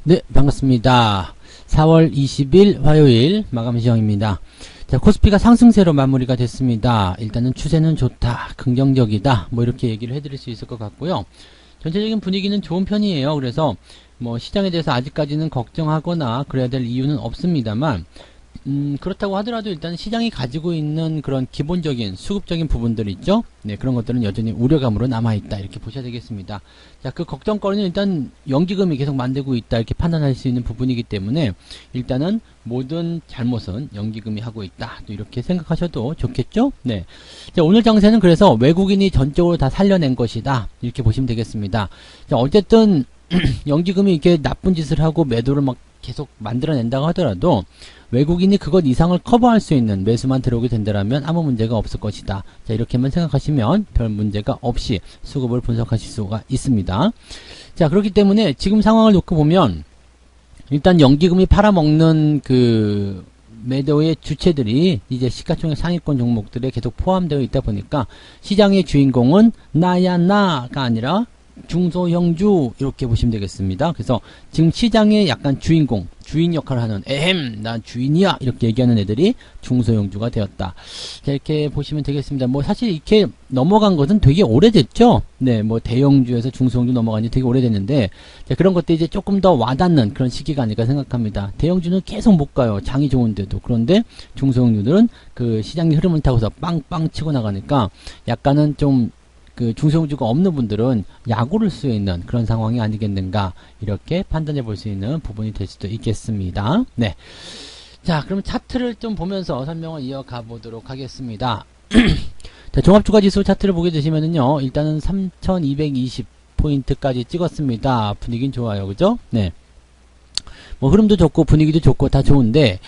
네, 반갑습니다. 4월 20일 화요일 마감 시황입니다. 자, 코스피가 상승세로 마무리가 됐습니다. 일단은 추세는 좋다, 긍정적이다, 뭐 이렇게 얘기를 해드릴 수 있을 것 같고요. 전체적인 분위기는 좋은 편이에요. 그래서 뭐 시장에 대해서 아직까지는 걱정하거나 그래야 될 이유는 없습니다만, 그렇다고 하더라도 일단 시장이 가지고 있는 그런 기본적인 수급적인 부분들 있죠? 네, 그런 것들은 여전히 우려감으로 남아있다. 이렇게 보셔야 되겠습니다. 자, 그 걱정거리는 일단 연기금이 계속 만들고 있다. 이렇게 판단할 수 있는 부분이기 때문에 일단은 모든 잘못은 연기금이 하고 있다. 또 이렇게 생각하셔도 좋겠죠? 네. 자, 오늘 장세는 그래서 외국인이 전적으로 다 살려낸 것이다. 이렇게 보시면 되겠습니다. 자, 어쨌든 연기금이 이렇게 나쁜 짓을 하고 매도를 막 계속 만들어낸다고 하더라도 외국인이 그것 이상을 커버할 수 있는 매수만 들어오게 된다면 아무 문제가 없을 것이다. 자, 이렇게만 생각하시면 별 문제가 없이 수급을 분석하실 수가 있습니다. 자, 그렇기 때문에 지금 상황을 놓고 보면 일단 연기금이 팔아먹는 그 매도의 주체들이 이제 시가총액 상위권 종목들에 계속 포함되어 있다 보니까 시장의 주인공은 나야 나가 아니라 중소형주 이렇게 보시면 되겠습니다. 그래서 지금 시장의 약간 주인공, 주인 역할을 하는 나 주인이야 이렇게 얘기하는 애들이 중소형주가 되었다. 자, 이렇게 보시면 되겠습니다. 뭐 사실 이렇게 넘어간 것은 되게 오래됐죠. 네, 뭐 대형주에서 중소형주 넘어간 지 되게 오래됐는데, 자, 그런 것들이 이제 조금 더 와닿는 그런 시기가 아닐까 생각합니다. 대형주는 계속 못 가요. 장이 좋은데도. 그런데 중소형주들은 그 시장의 흐름을 타고서 빵빵 치고 나가니까 약간은 좀 그 중소형주가 없는 분들은 약오를 수 있는 그런 상황이 아니겠는가 이렇게 판단해 볼 수 있는 부분이 될 수도 있겠습니다. 네. 자, 그럼 차트를 좀 보면서 설명을 이어가 보도록 하겠습니다. 자, 종합주가지수 차트를 보게 되시면은요, 일단은 3220포인트까지 찍었습니다. 분위기는 좋아요. 그죠? 네. 뭐 흐름도 좋고 분위기도 좋고 다 좋은데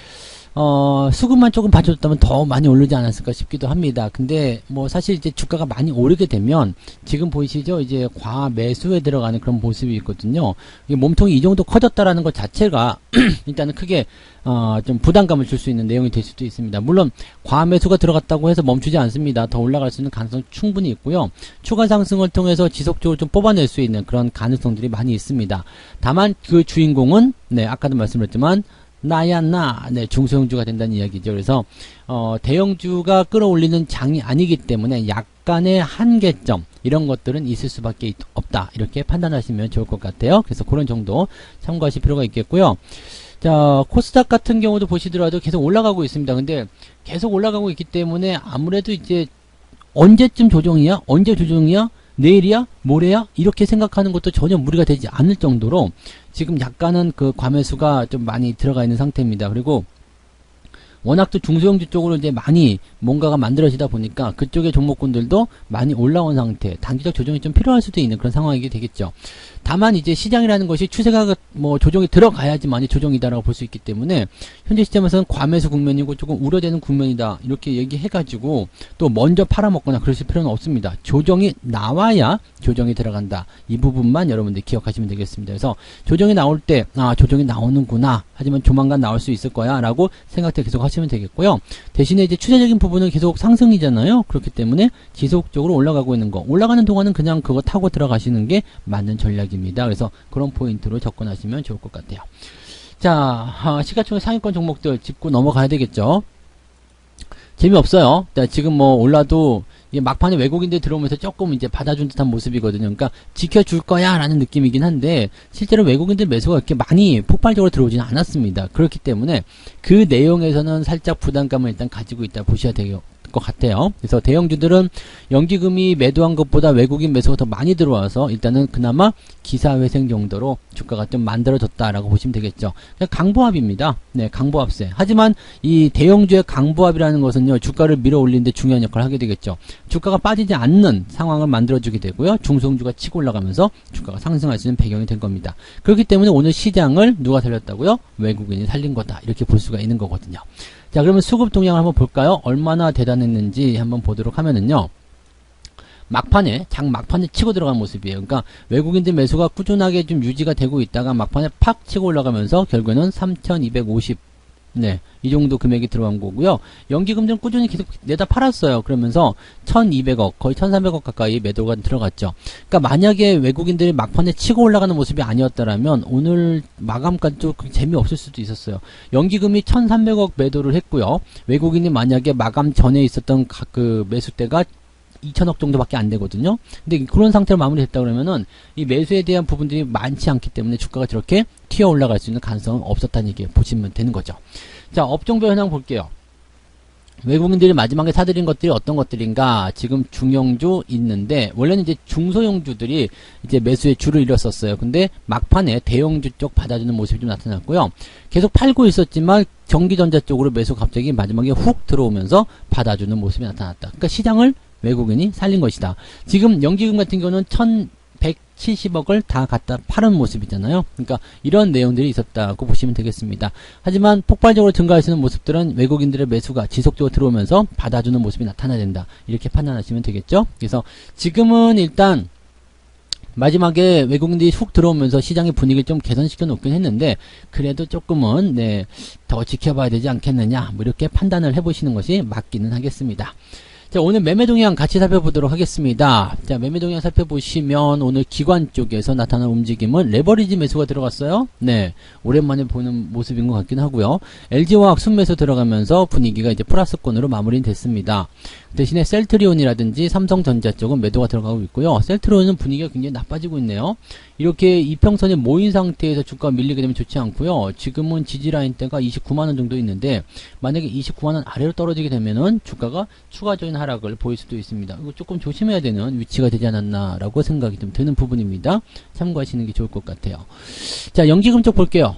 수급만 조금 받쳐줬다면 더 많이 오르지 않았을까 싶기도 합니다. 근데 뭐 사실 이제 주가가 많이 오르게 되면 지금 보이시죠? 이제 과매수에 들어가는 그런 모습이 있거든요. 몸통이 이 정도 커졌다라는 것 자체가 일단은 크게 좀 부담감을 줄 수 있는 내용이 될 수도 있습니다. 물론 과매수가 들어갔다고 해서 멈추지 않습니다. 더 올라갈 수 있는 가능성 충분히 있고요. 추가 상승을 통해서 지속적으로 좀 뽑아낼 수 있는 그런 가능성들이 많이 있습니다. 다만 그 주인공은 네, 아까도 말씀드렸지만 나야 나, 네, 중소형주가 된다는 이야기죠. 그래서 대형주가 끌어올리는 장이 아니기 때문에 약간의 한계점 이런 것들은 있을 수밖에 없다. 이렇게 판단하시면 좋을 것 같아요. 그래서 그런 정도 참고하실 필요가 있겠고요. 자, 코스닥 같은 경우도 보시더라도 계속 올라가고 있습니다. 근데 계속 올라가고 있기 때문에 아무래도 이제 언제쯤 조정이야? 언제 조정이야? 내일이야? 모레야? 이렇게 생각하는 것도 전혀 무리가 되지 않을 정도로 지금 약간은 그 과매수가 좀 많이 들어가 있는 상태입니다. 그리고 워낙 또 중소형주 쪽으로 이제 많이 뭔가가 만들어지다 보니까 그쪽의 종목군들도 많이 올라온 상태, 단기적 조정이 좀 필요할 수도 있는 그런 상황이게 되겠죠. 다만 이제 시장이라는 것이 추세가 뭐 조정이 들어가야지만이 조정이다라고 볼 수 있기 때문에 현재 시점에서는 과매수 국면이고 조금 우려되는 국면이다 이렇게 얘기해가지고 또 먼저 팔아먹거나 그러실 필요는 없습니다. 조정이 나와야 조정이 들어간다. 이 부분만 여러분들 기억하시면 되겠습니다. 그래서 조정이 나올 때 조정이 나오는구나. 하지만 조만간 나올 수 있을 거야 라고 생각들 계속 하시면 되겠고요. 대신에 이제 추세적인 부분은 계속 상승이잖아요. 그렇기 때문에 지속적으로 올라가고 있는 거, 올라가는 동안은 그냥 그거 타고 들어가시는 게 맞는 전략입니다. 그래서 그런 포인트로 접근하시면 좋을 것 같아요. 자, 시가총액 상위권 종목들 짚고 넘어가야 되겠죠. 재미없어요. 자, 지금 뭐 올라도 이게 막판에 외국인들 들어오면서 조금 이제 받아준 듯한 모습이거든요. 그러니까 지켜줄 거야 라는 느낌이긴 한데 실제로 외국인들 매수가 이렇게 많이 폭발적으로 들어오지는 않았습니다. 그렇기 때문에 그 내용에서는 살짝 부담감을 일단 가지고 있다 보셔야 돼요. 것 같아요. 그래서 대형주들은 연기금이 매도한 것보다 외국인 매수가 더 많이 들어와서 일단은 그나마 기사회생 정도로 주가가 좀 만들어졌다라고 보시면 되겠죠. 강보합입니다. 네, 강보합세. 하지만 이 대형주의 강보합이라는 것은요, 주가를 밀어 올리는데 중요한 역할을 하게 되겠죠. 주가가 빠지지 않는 상황을 만들어주게 되고요. 중소형주가 치고 올라가면서 주가가 상승할 수 있는 배경이 된 겁니다. 그렇기 때문에 오늘 시장을 누가 살렸다고요? 외국인이 살린 거다. 이렇게 볼 수가 있는 거거든요. 자, 그러면 수급 동향을 한번 볼까요? 얼마나 대단했는지 한번 보도록 하면은요. 막판에 치고 들어간 모습이에요. 그러니까 외국인들 매수가 꾸준하게 좀 유지가 되고 있다가 막판에 팍 치고 올라가면서 결국에는 3250 네, 이 정도 금액이 들어간 거고요. 연기금전 꾸준히 계속 내다 팔았어요. 그러면서 1200억, 거의 1300억 가까이 매도가 들어갔죠. 그러니까 만약에 외국인들이 막판에 치고 올라가는 모습이 아니었다라면 오늘 마감까지 좀 재미없을 수도 있었어요. 연기금이 1300억 매도를 했고요. 외국인이 만약에 마감 전에 있었던 그 매수대가 2천억 정도밖에 안 되거든요. 근데 그런 상태로 마무리됐다 그러면은 이 매수에 대한 부분들이 많지 않기 때문에 주가가 저렇게 튀어 올라갈 수 있는 가능성은 없었다는 얘기 보시면 되는 거죠. 자, 업종별 현황 볼게요. 외국인들이 마지막에 사들인 것들이 어떤 것들인가? 지금 중형주 있는데 원래는 이제 중소형주들이 이제 매수에 줄을 잃었었어요. 근데 막판에 대형주 쪽 받아주는 모습이 좀 나타났고요. 계속 팔고 있었지만 전기전자 쪽으로 매수 갑자기 마지막에 훅 들어오면서 받아주는 모습이 나타났다. 그러니까 시장을 외국인이 살린 것이다. 지금 연기금 같은 경우는 1170억을 다 갖다 파는 모습이잖아요. 그러니까 이런 내용들이 있었다고 보시면 되겠습니다. 하지만 폭발적으로 증가할 수 있는 모습들은 외국인들의 매수가 지속적으로 들어오면서 받아주는 모습이 나타나야 된다. 이렇게 판단하시면 되겠죠. 그래서 지금은 일단 마지막에 외국인들이 훅 들어오면서 시장의 분위기를 좀 개선시켜 놓긴 했는데 그래도 조금은 네, 더 지켜봐야 되지 않겠느냐 뭐 이렇게 판단을 해보시는 것이 맞기는 하겠습니다. 자, 오늘 매매 동향 같이 살펴보도록 하겠습니다. 자, 매매 동향 살펴보시면 오늘 기관 쪽에서 나타난 움직임은 레버리지 매수가 들어갔어요. 네, 오랜만에 보는 모습인 것 같긴 하고요. LG화학 순매수 들어가면서 분위기가 이제 플러스권으로 마무리는 됐습니다. 대신에 셀트리온이라든지 삼성전자 쪽은 매도가 들어가고 있고요. 셀트리온은 분위기가 굉장히 나빠지고 있네요. 이렇게 이평선에 모인 상태에서 주가가 밀리게 되면 좋지 않고요. 지금은 지지라인대가 29만원 정도 있는데 만약에 29만원 아래로 떨어지게 되면은 주가가 추가적인 하락을 보일 수도 있습니다. 이거 조금 조심해야 되는 위치가 되지 않았나라고 생각이 좀 드는 부분입니다. 참고하시는 게 좋을 것 같아요. 자, 연기금 쪽 볼게요.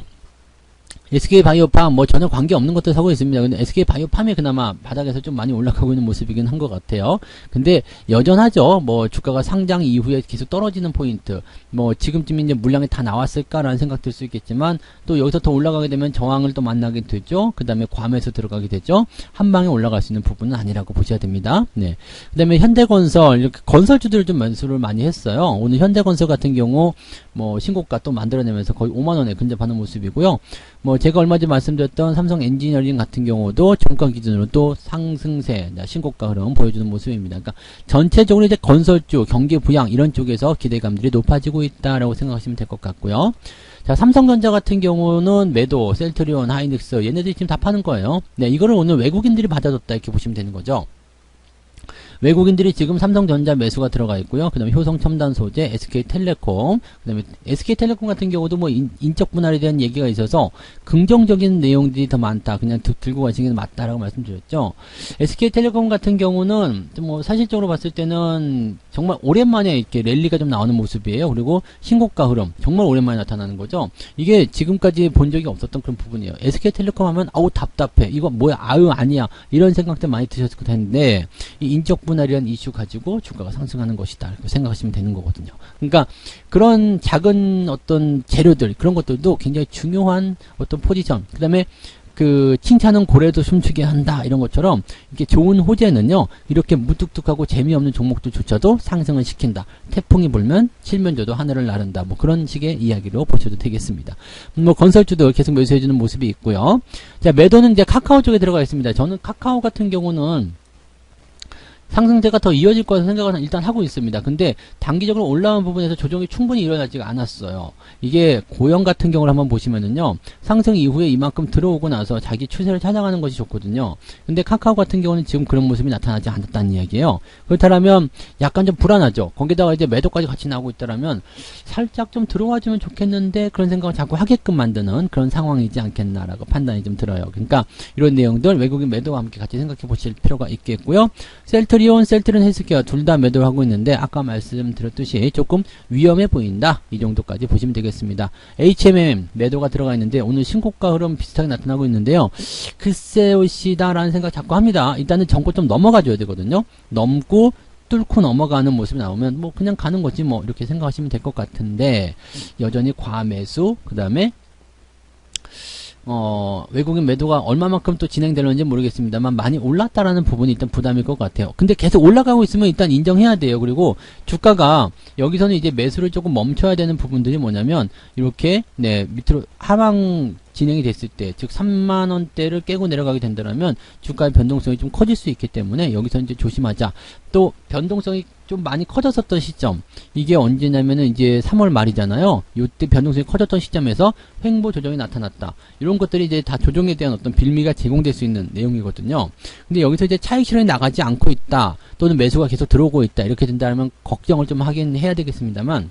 SK바이오팜 뭐 전혀 관계없는 것들 사고 있습니다. 근데 SK바이오팜이 그나마 바닥에서 좀 많이 올라가고 있는 모습이긴 한 것 같아요. 근데 여전하죠. 뭐 주가가 상장 이후에 계속 떨어지는 포인트, 뭐 지금쯤 이제 물량이 다 나왔을까라는 생각 들 수 있겠지만 또 여기서 더 올라가게 되면 저항을 또 만나게 되죠. 그 다음에 과매수 들어가게 되죠. 한 방에 올라갈 수 있는 부분은 아니라고 보셔야 됩니다. 네. 그 다음에 현대건설, 이렇게 건설주들을 좀 매수를 많이 했어요. 오늘 현대건설 같은 경우 뭐 신고가 또 만들어내면서 거의 5만원에 근접하는 모습이고요. 뭐 제가 얼마 전에 말씀드렸던 삼성 엔지니어링 같은 경우도 종가 기준으로 또 상승세, 신고가 흐름 보여주는 모습입니다. 그러니까 전체적으로 이제 건설주, 경기 부양 이런 쪽에서 기대감들이 높아지고 있다라고 생각하시면 될 것 같고요. 자, 삼성전자 같은 경우는 매도, 셀트리온, 하이닉스 얘네들이 지금 다 파는 거예요. 네, 이거를 오늘 외국인들이 받아줬다 이렇게 보시면 되는 거죠. 외국인들이 지금 삼성전자 매수가 들어가 있고요. 그 다음에 효성첨단소재, SK텔레콤, 그 다음에 SK텔레콤 같은 경우도 뭐 인적 분할에 대한 얘기가 있어서 긍정적인 내용들이 더 많다. 그냥 들고 가시는 게 맞다라고 말씀드렸죠. SK텔레콤 같은 경우는 뭐 사실적으로 봤을 때는 정말 오랜만에 이렇게 랠리가 좀 나오는 모습이에요. 그리고 신고가 흐름 정말 오랜만에 나타나는 거죠. 이게 지금까지 본 적이 없었던 그런 부분이에요. SK텔레콤 하면 아우 답답해. 이거 뭐야 아유 아니야. 이런 생각들 많이 드셨을 텐데 이 인적 분할이라는 이슈 가지고 주가가 상승하는 것이다. 이렇게 생각하시면 되는 거거든요. 그러니까 그런 작은 어떤 재료들 그런 것들도 굉장히 중요한 어떤 포지션. 그 다음에 그 칭찬은 고래도 춤추게 한다 이런 것처럼 이렇게 좋은 호재는요 이렇게 무뚝뚝하고 재미없는 종목들조차도 상승을 시킨다. 태풍이 불면 칠면조도 하늘을 나른다. 뭐 그런 식의 이야기로 보셔도 되겠습니다. 뭐 건설주도 계속 매수해주는 모습이 있고요. 자, 매도는 이제 카카오 쪽에 들어가 있습니다. 저는 카카오 같은 경우는 상승세가 더 이어질 거라고 생각을 일단 하고 있습니다. 근데 단기적으로 올라온 부분에서 조정이 충분히 일어나지가 않았어요. 이게 고영 같은 경우를 한번 보시면은요. 상승 이후에 이만큼 들어오고 나서 자기 추세를 찾아가는 것이 좋거든요. 근데 카카오 같은 경우는 지금 그런 모습이 나타나지 않았다는 이야기예요. 그렇다면 약간 좀 불안하죠. 거기다가 이제 매도까지 같이 나오고 있다라면 살짝 좀 들어와주면 좋겠는데 그런 생각을 자꾸 하게끔 만드는 그런 상황이지 않겠나라고 판단이 좀 들어요. 그러니까 이런 내용들 외국인 매도와 함께 같이 생각해 보실 필요가 있겠고요. 셀트리온 헬스케어 둘 다 매도를 하고 있는데 아까 말씀드렸듯이 조금 위험해 보인다. 이 정도까지 보시면 되겠습니다. HMM 매도가 들어가 있는데 오늘 신고가 흐름 비슷하게 나타나고 있는데요. 글쎄요 시다라는 생각 자꾸 합니다. 일단은 전고 좀 넘어가줘야 되거든요. 넘고 뚫고 넘어가는 모습이 나오면 뭐 그냥 가는 거지 뭐 이렇게 생각하시면 될 것 같은데 여전히 과매수 그 다음에 외국인 매도가 얼마만큼 또 진행되는지 모르겠습니다만 많이 올랐다라는 부분이 일단 부담일 것 같아요. 근데 계속 올라가고 있으면 일단 인정해야 돼요. 그리고 주가가 여기서는 이제 매수를 조금 멈춰야 되는 부분들이 뭐냐면 이렇게 네 밑으로 하방 진행이 됐을 때, 즉 3만 원대를 깨고 내려가게 된다면 주가의 변동성이 좀 커질 수 있기 때문에 여기서 이제 조심하자. 또 변동성이 좀 많이 커졌었던 시점, 이게 언제냐면은 이제 3월 말이잖아요. 이때 변동성이 커졌던 시점에서 횡보 조정이 나타났다. 이런 것들이 이제 다 조정에 대한 어떤 빌미가 제공될 수 있는 내용이거든요. 근데 여기서 이제 차익 실현이 나가지 않고 있다, 또는 매수가 계속 들어오고 있다, 이렇게 된다면 걱정을 좀 하긴 해야 되겠습니다만,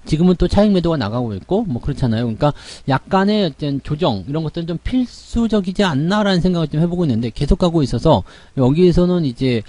지금은 또 차익 매도가 나가고 있고 뭐 그렇잖아요. 그러니까 약간의 어떤 조정 이런 것들은 좀 필수적이지 않나라는 생각을 좀 해보고 있는데, 계속 가고 있어서 여기에서는 이제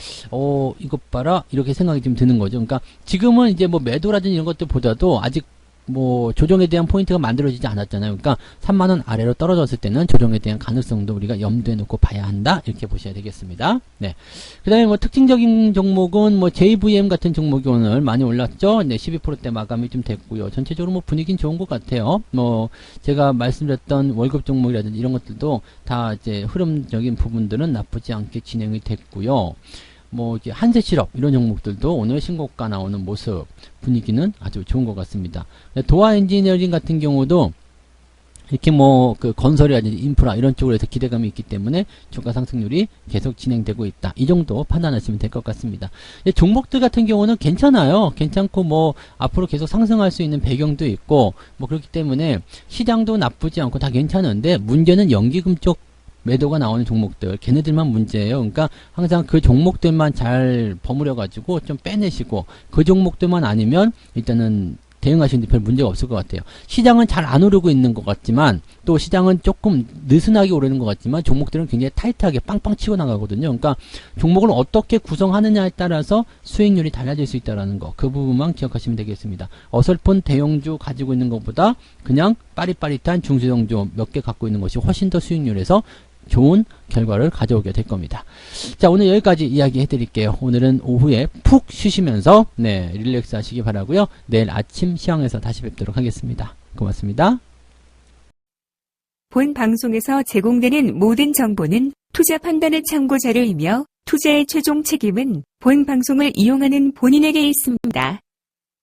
이것 봐라 이렇게 생각이 좀 드는 거죠. 그러니까 지금은 이제 뭐 매도라든지 이런 것들보다도 아직 뭐 조정에 대한 포인트가 만들어지지 않았잖아요. 그러니까 3만 원 아래로 떨어졌을 때는 조정에 대한 가능성도 우리가 염두에 놓고 봐야 한다, 이렇게 보셔야 되겠습니다. 네. 그다음에 뭐 특징적인 종목은 뭐 JVM 같은 종목이 오늘 많이 올랐죠. 네, 12%대 마감이 좀 됐고요. 전체적으로 뭐 분위기는 좋은 것 같아요. 뭐 제가 말씀드렸던 월급 종목이라든지 이런 것들도 다 이제 흐름적인 부분들은 나쁘지 않게 진행이 됐고요. 뭐 이게 한세실업 이런 종목들도 오늘 신고가 나오는 모습, 분위기는 아주 좋은 것 같습니다. 도화 엔지니어링 같은 경우도 이렇게 뭐 그 건설이라든지 인프라 이런 쪽으로 해서 기대감이 있기 때문에 주가 상승률이 계속 진행되고 있다, 이 정도 판단하시면 될 것 같습니다. 종목들 같은 경우는 괜찮아요. 괜찮고 뭐 앞으로 계속 상승할 수 있는 배경도 있고 뭐 그렇기 때문에 시장도 나쁘지 않고 다 괜찮은데, 문제는 연기금 쪽 매도가 나오는 종목들, 걔네들만 문제예요. 그러니까 항상 그 종목들만 잘 버무려 가지고 좀 빼내시고, 그 종목들만 아니면 일단은 대응하시는데 별 문제가 없을 것 같아요. 시장은 잘 안 오르고 있는 것 같지만, 또 시장은 조금 느슨하게 오르는 것 같지만, 종목들은 굉장히 타이트하게 빵빵 치고 나가거든요. 그러니까 종목을 어떻게 구성하느냐에 따라서 수익률이 달라질 수 있다는 거, 그 부분만 기억하시면 되겠습니다. 어설픈 대형주 가지고 있는 것보다 그냥 빠릿빠릿한 중소형주 몇 개 갖고 있는 것이 훨씬 더 수익률에서 좋은 결과를 가져오게 될 겁니다. 자, 오늘 여기까지 이야기 해드릴게요. 오늘은 오후에 푹 쉬시면서 릴렉스 하시기 바라고요. 내일 아침 시황에서 다시 뵙도록 하겠습니다. 고맙습니다. 본 방송에서 제공되는 모든 정보는 투자 판단의 참고 자료이며 투자의 최종 책임은 본 방송을 이용하는 본인에게 있습니다.